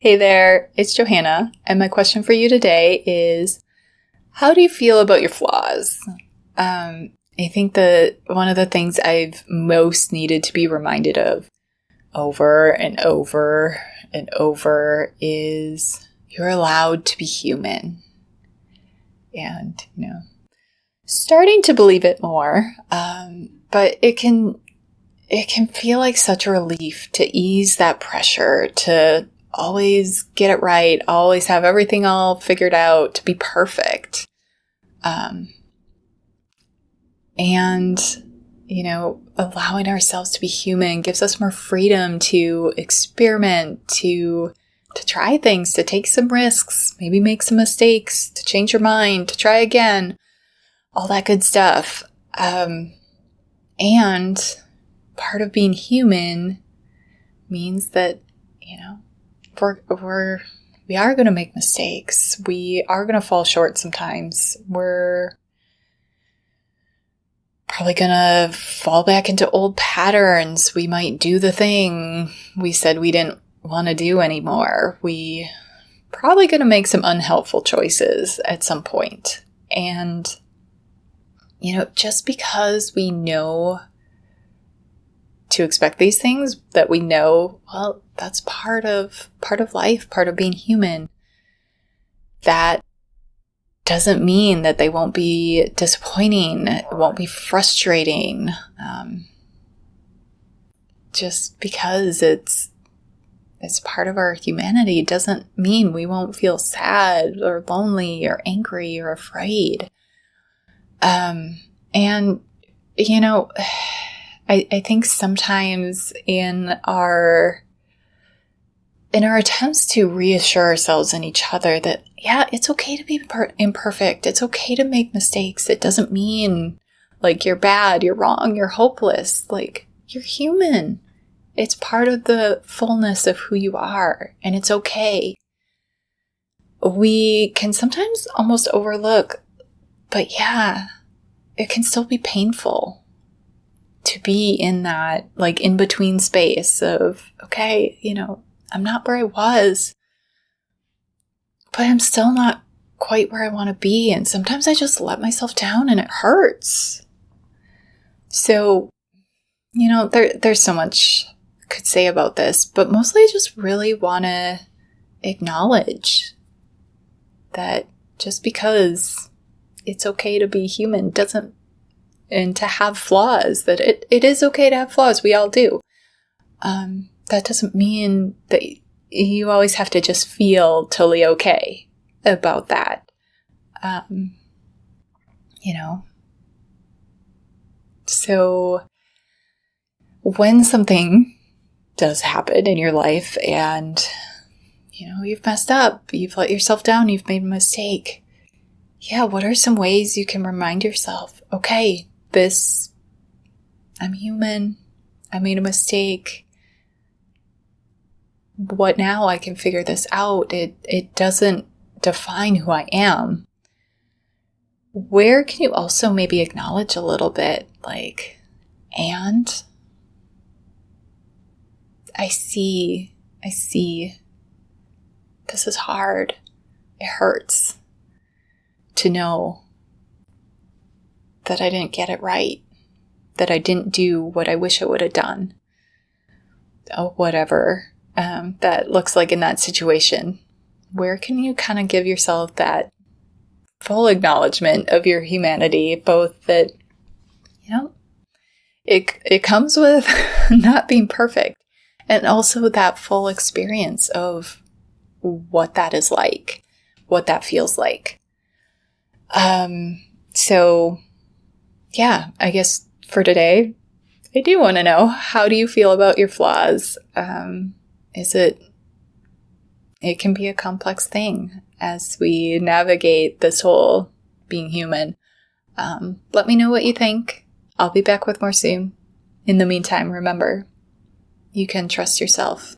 Hey there, it's Johanna, and my question for you today is, how do you feel about your flaws? I think that one of the things I've most needed to be reminded of over and over and over is you're allowed to be human. And, starting to believe it more, but it can feel like such a relief to ease that pressure, to always get it right, always have everything all figured out, to be perfect. Allowing ourselves to be human gives us more freedom to experiment, to try things, to take some risks, maybe make some mistakes, to change your mind, to try again, all that good stuff. And part of being human means that, we are going to make mistakes. We are going to fall short sometimes. We're probably going to fall back into old patterns. We might do the thing we said we didn't want to do anymore. We probably going to make some unhelpful choices at some point. And, just because we know to expect these things, that we know, well, that's part of life, part of being human. That doesn't mean that they won't be disappointing, it won't be frustrating. Just because it's part of our humanity doesn't mean we won't feel sad or lonely or angry or afraid. I think sometimes in our attempts to reassure ourselves and each other that, yeah, it's okay to be imperfect. It's okay to make mistakes. It doesn't mean like you're bad, you're wrong, you're hopeless. Like, you're human. It's part of the fullness of who you are, and it's okay. We can sometimes almost overlook, but yeah, it can still be painful to be in that, like, in-between space of, okay, I'm not where I was, but I'm still not quite where I want to be. And sometimes I just let myself down and it hurts. So, there's so much I could say about this, but mostly I just really want to acknowledge that just because it's okay to be human and to have flaws, that it is okay to have flaws. We all do. That doesn't mean that you always have to just feel totally okay about that. So when something does happen in your life and, you've messed up, you've let yourself down, you've made a mistake. Yeah, what are some ways you can remind yourself, okay, I'm human, I made a mistake. What now? I can figure this out. It doesn't define who I am. Where can you also maybe acknowledge a little bit, like, and I see this is hard. It hurts to know that I didn't get it right, that I didn't do what I wish I would have done, or whatever that looks like in that situation. Where can you kind of give yourself that full acknowledgement of your humanity, both that, it comes with not being perfect, and also that full experience of what that is like, what that feels like. So yeah, I guess for today, I do want to know, how do you feel about your flaws? It can be a complex thing as we navigate this whole being human. Let me know what you think. I'll be back with more soon. In the meantime, remember, you can trust yourself.